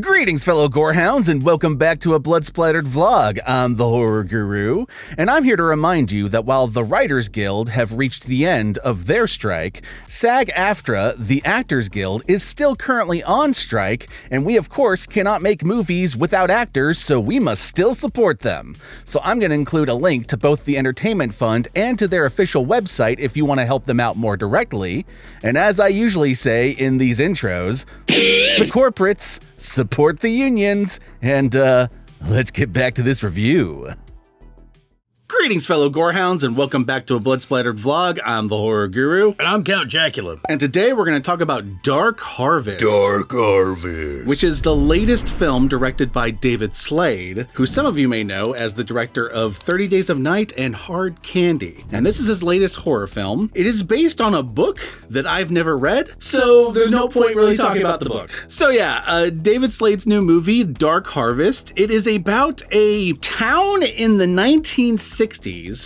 Greetings, fellow Gorehounds, and welcome back to a Blood Splattered vlog. I'm the Horror Guru, and I'm here to remind you that while the Writers Guild have reached the end of their strike, SAG-AFTRA, the Actors Guild, is still currently on strike, and we, of course, cannot make movies without actors, so we must still support them. So I'm going to include a link to both the Entertainment Fund and to their official website if you want to help them out more directly. And as I usually say in these intros, the corporates, support the unions, and let's get back to this review. Greetings, fellow Gorehounds, and welcome back to a Blood Splattered vlog. I'm the Horror Guru. And I'm Count Jackula. And today we're going to talk about Dark Harvest. Dark Harvest. Which is the latest film directed by David Slade, who some of you may know as the director of 30 Days of Night and Hard Candy. And this is his latest horror film. It is based on a book that I've never read, so there's no point really talking about the book. So yeah, David Slade's new movie, Dark Harvest, it is about a town in the 1960s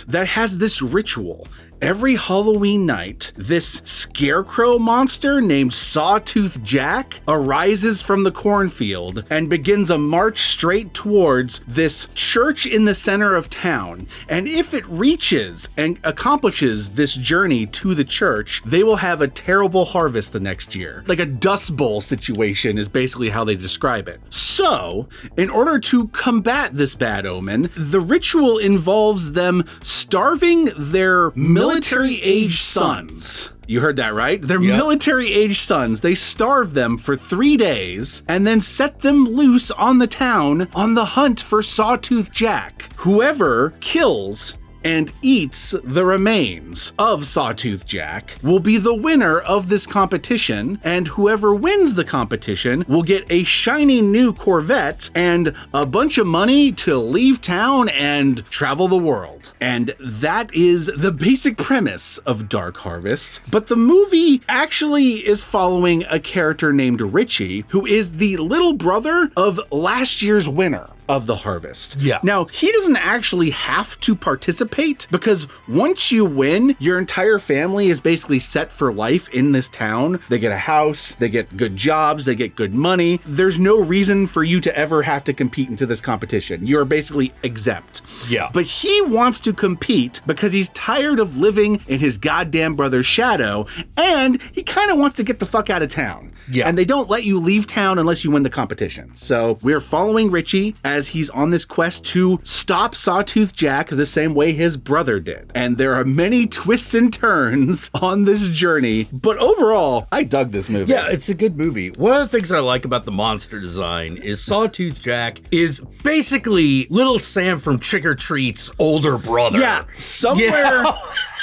that has this ritual. Every Halloween night, this scarecrow monster named Sawtooth Jack arises from the cornfield and begins a march straight towards this church in the center of town. And if it reaches and accomplishes this journey to the church, they will have a terrible harvest the next year. Like a Dust Bowl situation is basically how they describe it. So, in order to combat this bad omen, the ritual involves them starving their military-age sons. You heard that right? They're military-age sons. They starve them for 3 days and then set them loose on the town on the hunt for Sawtooth Jack. Whoever kills and eats the remains of Sawtooth Jack will be the winner of this competition, and whoever wins the competition will get a shiny new Corvette and a bunch of money to leave town and travel the world. And that is the basic premise of Dark Harvest. But the movie actually is following a character named Richie, who is the little brother of last year's winner of the harvest. Yeah. Now, he doesn't actually have to participate because once you win, your entire family is basically set for life in this town. They get a house, they get good jobs, they get good money. There's no reason for you to ever have to compete into this competition. You're basically exempt. Yeah. But he wants to compete because he's tired of living in his goddamn brother's shadow, and he kind of wants to get the fuck out of town. Yeah. And they don't let you leave town unless you win the competition. So we're following Richie as he's on this quest to stop Sawtooth Jack the same way his brother did. And there are many twists and turns on this journey, but overall, I dug this movie. Yeah, it's a good movie. One of the things I like about the monster design is Sawtooth Jack is basically Little Sam from Trick or Treat's older brother. Yeah,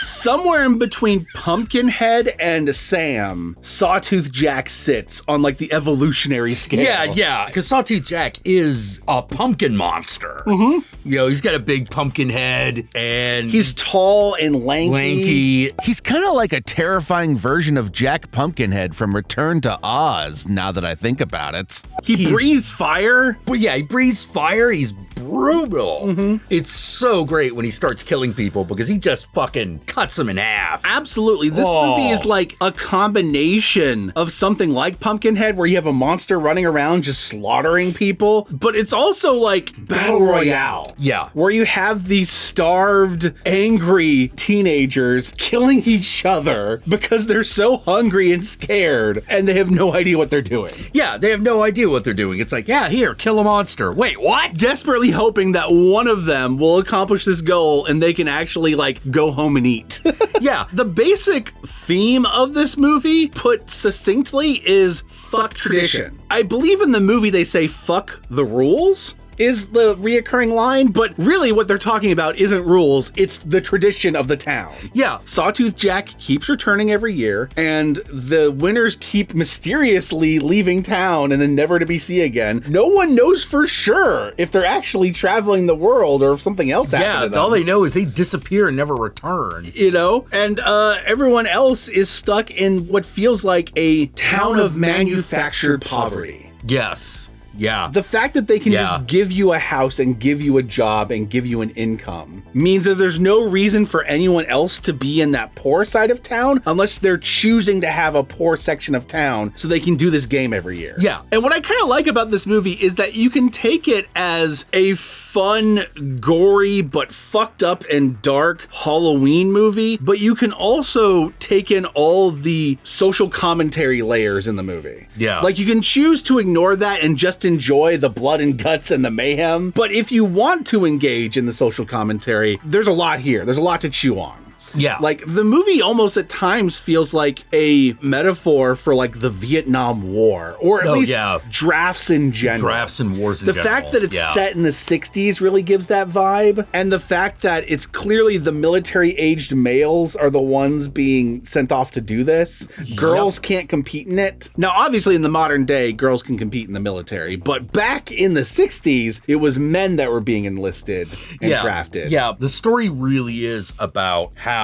somewhere in between Pumpkinhead and Sam, Sawtooth Jack sits on like the evolutionary scale. Yeah, because Sawtooth Jack is a pumpkin monster. Mm-hmm. You know, he's got a big pumpkin head, and he's tall and lanky. He's kind of like a terrifying version of Jack Pumpkinhead from Return to Oz, now that I think about it. He breathes fire. But yeah, he breathes fire. He's brutal. Mm-hmm. It's so great when he starts killing people because he just fucking cuts them in half. Absolutely. This movie is like a combination of something like Pumpkinhead, where you have a monster running around just slaughtering people, but it's also like Battle Royale. Yeah. Where you have these starved, angry teenagers killing each other because they're so hungry and scared and they have no idea what they're doing. Yeah, they have no idea what they're doing. It's like, yeah, here, kill a monster. Wait, what? Desperately hoping that one of them will accomplish this goal and they can actually like go home and eat. Yeah. The basic theme of this movie, put succinctly, is fuck tradition. I believe in the movie they say fuck the rules is the reoccurring line, but really what they're talking about isn't rules, it's the tradition of the town. Yeah. Sawtooth Jack keeps returning every year, and the winners keep mysteriously leaving town and then never to be seen again. No one knows for sure if they're actually traveling the world or if something else happened to them. Yeah, all they know is they disappear and never return. You know? And everyone else is stuck in what feels like a town of manufactured poverty. Yes. Yeah. The fact that they can just give you a house and give you a job and give you an income means that there's no reason for anyone else to be in that poor side of town unless they're choosing to have a poor section of town so they can do this game every year. Yeah. And what I kind of like about this movie is that you can take it as a fun, gory, but fucked up and dark Halloween movie, but you can also take in all the social commentary layers in the movie. Yeah. Like, you can choose to ignore that and just enjoy the blood and guts and the mayhem, but if you want to engage in the social commentary, there's a lot here. There's a lot to chew on. Yeah. Like, the movie almost at times feels like a metaphor for, like, the Vietnam War, or at least drafts in general. Drafts and wars in the general. The fact that it's set in the 60s really gives that vibe, and the fact that it's clearly the military-aged males are the ones being sent off to do this. Girls can't compete in it. Now, obviously, in the modern day, girls can compete in the military, but back in the 60s, it was men that were being enlisted and drafted. Yeah, the story really is about how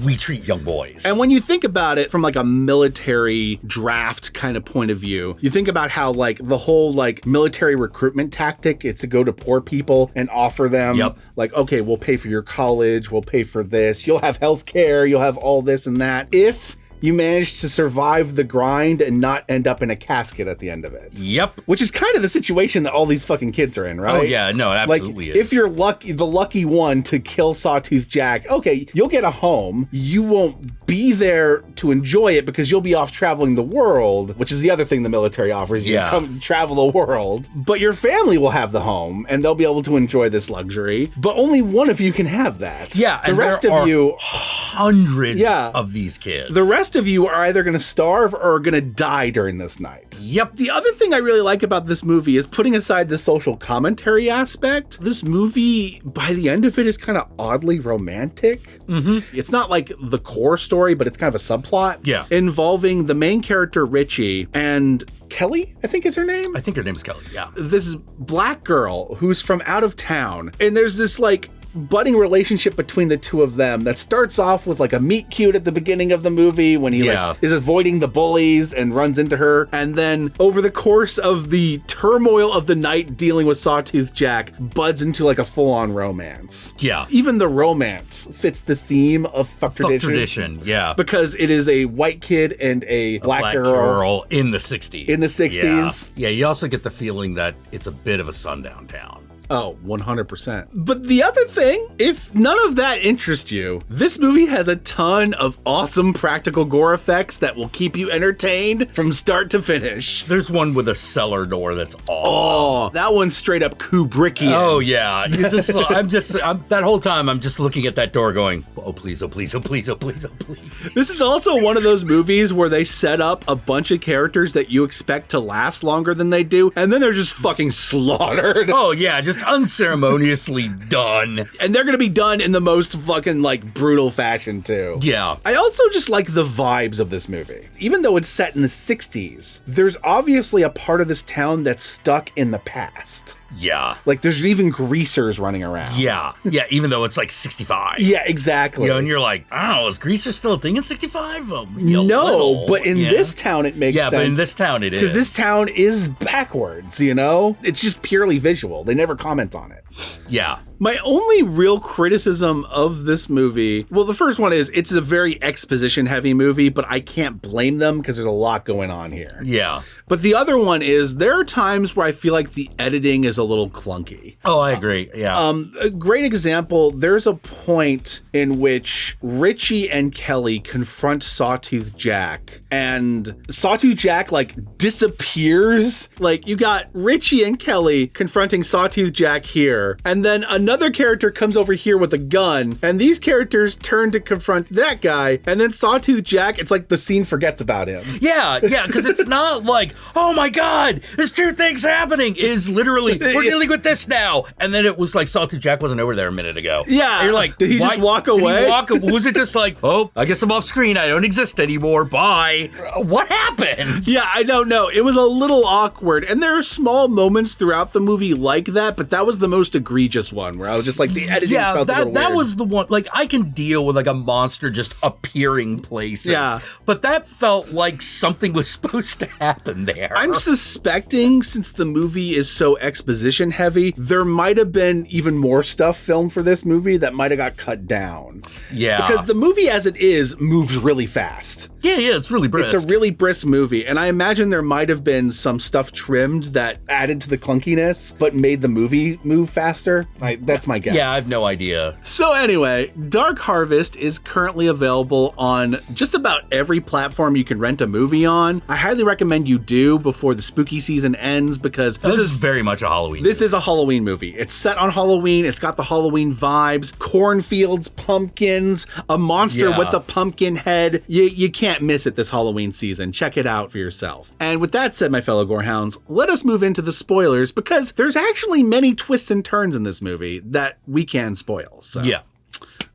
we treat young boys. And when you think about it from like a military draft kind of point of view, you think about how like the whole like military recruitment tactic is to go to poor people and offer them like, okay, we'll pay for your college, we'll pay for this, you'll have health care, you'll have all this and that. If you manage to survive the grind and not end up in a casket at the end of it. Yep. Which is kind of the situation that all these fucking kids are in, right? Oh, yeah. No, it absolutely like, is. If you're the lucky one to kill Sawtooth Jack, okay, you'll get a home. You won't be there to enjoy it because you'll be off traveling the world, which is the other thing the military offers you. Come travel the world. But your family will have the home and they'll be able to enjoy this luxury. But only one of you can have that. Yeah. The rest of you... hundreds of these kids. The rest of you are either going to starve or are going to die during this night. Yep. The other thing I really like about this movie is putting aside the social commentary aspect. This movie, by the end of it, is kind of oddly romantic. Mm-hmm. It's not like the core story, but it's kind of a subplot. Yeah. Involving the main character, Richie, and Kelly, I think is her name. I think her name is Kelly, yeah. This black girl who's from out of town. And there's this like budding relationship between the two of them that starts off with like a meet cute at the beginning of the movie when he like is avoiding the bullies and runs into her, and then over the course of the turmoil of the night dealing with Sawtooth Jack buds into like a full-on romance. Yeah. Even the romance fits the theme of fuck tradition. Yeah. Because it is a white kid and a black girl in the 60s. In the 60s. Yeah, you also get the feeling that it's a bit of a sundown town. Oh, 100%. But the other thing, if none of that interests you, this movie has a ton of awesome practical gore effects that will keep you entertained from start to finish. There's one with a cellar door that's awesome. Oh, that one's straight up Kubrickian. Oh, yeah. That whole time, I'm just looking at that door going, oh, please, oh, please, oh, please, oh, please, oh, please. This is also one of those movies where they set up a bunch of characters that you expect to last longer than they do, and then they're just fucking slaughtered. Oh, yeah, just unceremoniously done. And they're gonna be done in the most fucking like brutal fashion too. Yeah. I also just like the vibes of this movie. Even though it's set in the 60s, there's obviously a part of this town that's stuck in the past. Yeah. Like there's even greasers running around. Yeah. Yeah, even though it's like 65. Yeah, exactly. You know, and you're like, I don't know, is greaser still a thing in 65? No, but in this town it makes sense. Yeah, but in this town it is. Because this town is backwards, you know? It's just purely visual. They never comment on it. Yeah. My only real criticism of this movie, well, the first one is it's a very exposition heavy movie, but I can't blame them because there's a lot going on here. Yeah. But the other one is there are times where I feel like the editing is a little clunky. Oh, I agree. Yeah. A great example, there's a point in which Richie and Kelly confront Sawtooth Jack, and Sawtooth Jack like disappears. Like you got Richie and Kelly confronting Sawtooth Jack here, and then another character comes over here with a gun, and these characters turn to confront that guy, and then Sawtooth Jack, it's like the scene forgets about him. Yeah, because it's not like, oh my God, there's two things happening. It is literally, we're dealing with this now. And then it was like Sawtooth Jack wasn't over there a minute ago. Yeah. And you're like, did he just walk away? Was it just like, oh, I guess I'm off screen. I don't exist anymore. Bye. What happened? Yeah, I don't know. It was a little awkward. And there are small moments throughout the movie like that, but that was the most egregious one where I was just like, the editing felt a little that weird. was the one. Like, I can deal with like a monster just appearing places. Yeah. But that felt like something was supposed to happen there. I'm suspecting, since the movie is so exposition heavy, there might have been even more stuff filmed for this movie that might have got cut down. Yeah. Because the movie as it is moves really fast. Yeah, it's really brisk. It's a really brisk movie, and I imagine there might have been some stuff trimmed that added to the clunkiness, but made the movie move faster. That's my guess. Yeah, I have no idea. So anyway, Dark Harvest is currently available on just about every platform you can rent a movie on. I highly recommend you do before the spooky season ends, because This is very much a Halloween This movie. is a Halloween movie. It's set on Halloween. It's got the Halloween vibes, cornfields, pumpkins, a monster with a pumpkin head. You can't miss it this Halloween season. Check it out for yourself. And with that said, my fellow Gorehounds, let us move into the spoilers, because there's actually many twists and turns in this movie that we can spoil. So Yeah.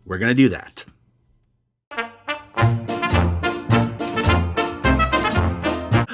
we're going to do that.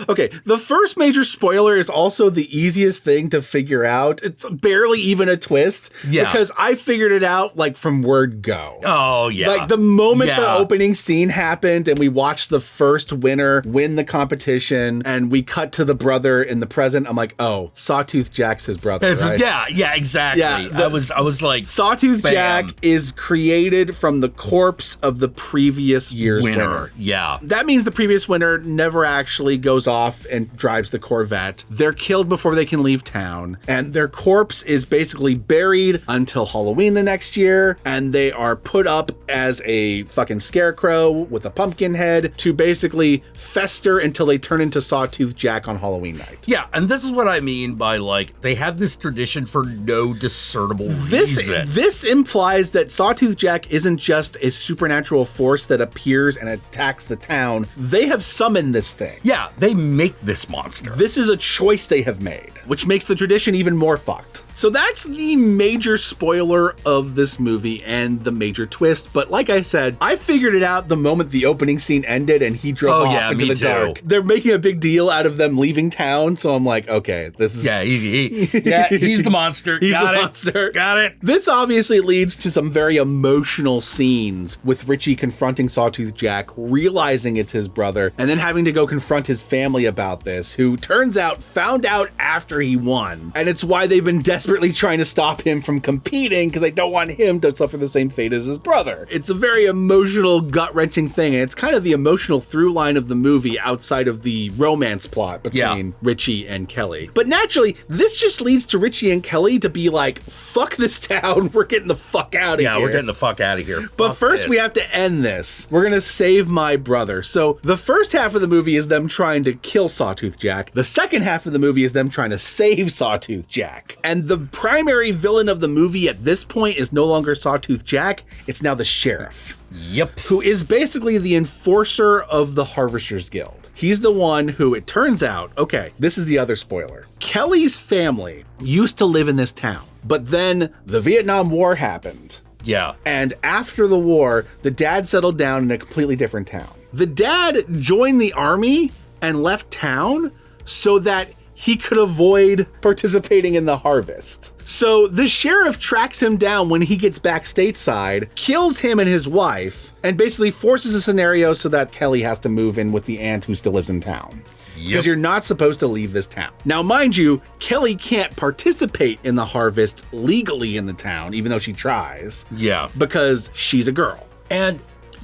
Okay, the first major spoiler is also the easiest thing to figure out. It's barely even a twist. Yeah. Because I figured it out like from word go. Oh, yeah. Like the moment the opening scene happened and we watched the first winner win the competition and we cut to the brother in the present, I'm like, oh, Sawtooth Jack's his brother, right? Yeah, exactly. Yeah, I was like, Sawtooth bam. Jack is created from the corpse of the previous year's winner. Yeah. That means the previous winner never actually goes off and drives the Corvette. They're killed before they can leave town, and their corpse is basically buried until Halloween the next year, and they are put up as a fucking scarecrow with a pumpkin head to basically fester until they turn into Sawtooth Jack on Halloween night. Yeah, and this is what I mean by, like, they have this tradition for no discernible reason. This implies that Sawtooth Jack isn't just a supernatural force that appears and attacks the town. They have summoned this thing. Yeah, they make this monster. This is a choice they have made, which makes the tradition even more fucked. So that's the major spoiler of this movie and the major twist. But like I said, I figured it out the moment the opening scene ended and he drove off into the dark. They're making a big deal out of them leaving town. So I'm like, okay, this is... Yeah, he's the monster. He's the monster. Got it. This obviously leads to some very emotional scenes with Richie confronting Sawtooth Jack, realizing it's his brother, and then having to go confront his family about this, who turns out found out after he won. And it's why they've been desperately trying to stop him from competing, because they don't want him to suffer the same fate as his brother. It's a very emotional, gut-wrenching thing, and it's kind of the emotional through line of the movie outside of the romance plot between Richie and Kelly. But naturally, this just leads to Richie and Kelly to be like, fuck this town, we're getting the fuck out of here. Yeah, we're getting the fuck out of here. But first, we have to end this. We're gonna save my brother. So the first half of the movie is them trying to kill Sawtooth Jack. The second half of the movie is them trying to save Sawtooth Jack. And the primary villain of the movie at this point is no longer Sawtooth Jack. It's now the sheriff. Yep. Who is basically the enforcer of the Harvesters Guild. He's the one who, it turns out, okay, this is the other spoiler. Kelly's family used to live in this town, but then the Vietnam War happened. Yeah. And after the war, the dad settled down in a completely different town. The dad joined the army and left town so that he could avoid participating in the harvest. So the sheriff tracks him down when he gets back stateside, kills him and his wife, and basically forces a scenario so that Kelly has to move in with the aunt who still lives in town. Because you're not supposed to leave this town. Now, mind you, Kelly can't participate in the harvest legally in the town, even though she tries. Yeah. Because she's a girl. And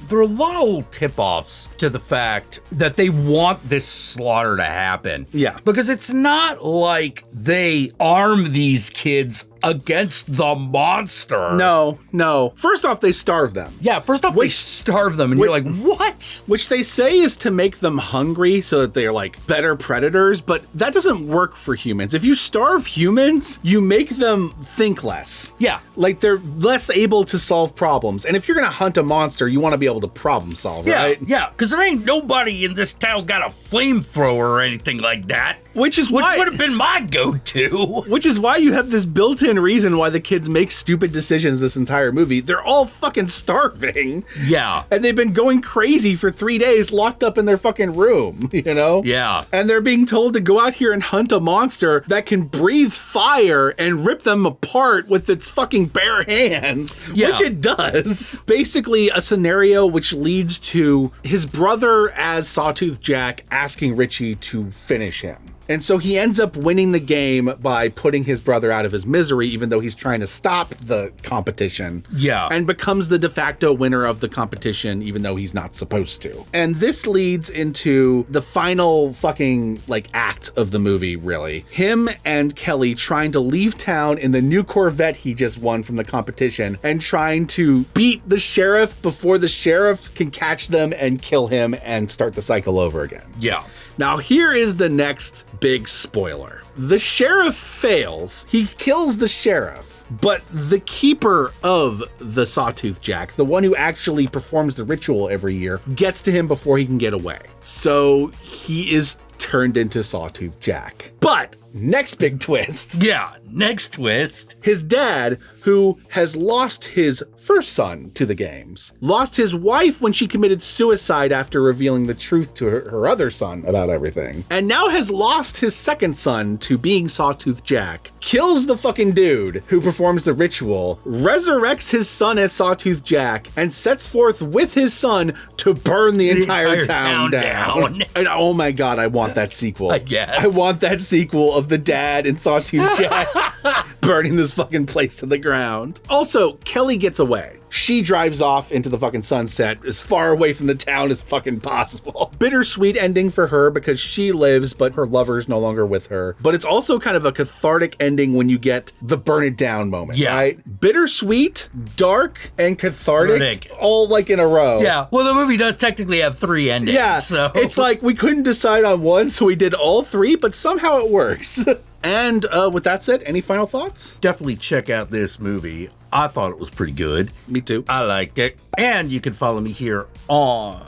there are a lot of little tip-offs to the fact that they want this slaughter to happen. Yeah. Because it's not like they arm these kids against the monster. No. First off, they starve them. Yeah, first off, they starve them, and you're like, what? Which they say is to make them hungry so that they're like better predators, but that doesn't work for humans. If you starve humans, you make them think less. Yeah. Like they're less able to solve problems. And if you're going to hunt a monster, you want to be able to problem solve, right? Yeah, because there ain't nobody in this town got a flamethrower or anything like that. Which would have been my go-to. Which is why you have this built-in reason why the kids make stupid decisions this entire movie. They're all fucking starving. Yeah. And they've been going crazy for 3 days locked up in their fucking room, you know? Yeah. And they're being told to go out here and hunt a monster that can breathe fire and rip them apart with its fucking bare hands, which it does. Basically, a scenario which leads to his brother as Sawtooth Jack asking Richie to finish him. And so he ends up winning the game by putting his brother out of his misery, even though he's trying to stop the competition. Yeah. And becomes the de facto winner of the competition, even though he's not supposed to. And this leads into the final fucking, like, act of the movie, really. Him and Kelly trying to leave town in the new Corvette he just won from the competition and trying to beat the sheriff before the sheriff can catch them and kill him and start the cycle over again. Yeah. Now, here is the next big spoiler. The sheriff fails. He kills the sheriff, but the keeper of the Sawtooth Jack, the one who actually performs the ritual every year, gets to him before he can get away. So he is turned into Sawtooth Jack. But next big twist. Yeah, next twist. His dad, who has lost his first son to the games, lost his wife when she committed suicide after revealing the truth to her other son about everything, and now has lost his second son to being Sawtooth Jack, kills the fucking dude who performs the ritual, resurrects his son as Sawtooth Jack, and sets forth with his son to burn the entire town down. And oh my God, I want that sequel. I guess. I want that sequel of the dad and Sawtooth Jack burning this fucking place to the ground. Also, Kelly gets away. She drives off into the fucking sunset as far away from the town as fucking possible. Bittersweet ending for her because she lives, but her lover's no longer with her. But it's also kind of a cathartic ending when you get the burn it down moment, right? Bittersweet, dark, and cathartic, all like in a row. Yeah, well, the movie does technically have 3 endings. Yeah, so it's like we couldn't decide on one, so we did all 3, but somehow it works. And with that said, any final thoughts? Definitely check out this movie. I thought it was pretty good. Me too. I liked it. And you can follow me here on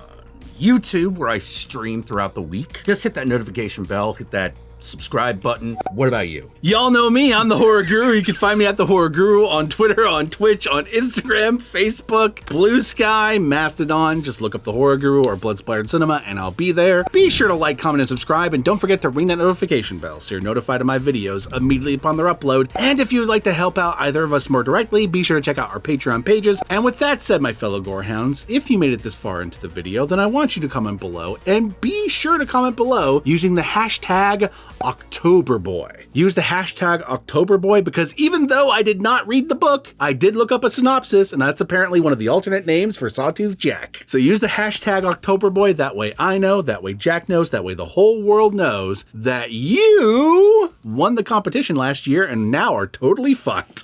YouTube, where I stream throughout the week. Just hit that notification bell, hit that subscribe button. What about you? Y'all know me. I'm the Horror Guru. You can find me at the Horror Guru on Twitter, on Twitch, on Instagram, Facebook, Blue Sky, Mastodon. Just look up the Horror Guru or Blood Splattered Cinema and I'll be there. Be sure to like, comment, and subscribe, and don't forget to ring that notification bell so you're notified of my videos immediately upon their upload. And if you would like to help out either of us more directly, be sure to check out our Patreon pages. And with that said, my fellow Gorehounds, if you made it this far into the video, then I want you to comment below, and be sure to comment below using the hashtag Octoberboy. Use the hashtag Octoberboy because even though I did not read the book, I did look up a synopsis, and that's apparently one of the alternate names for Sawtooth Jack. So use the hashtag Octoberboy. That way I know, that way Jack knows, that way the whole world knows that you won the competition last year and now are totally fucked.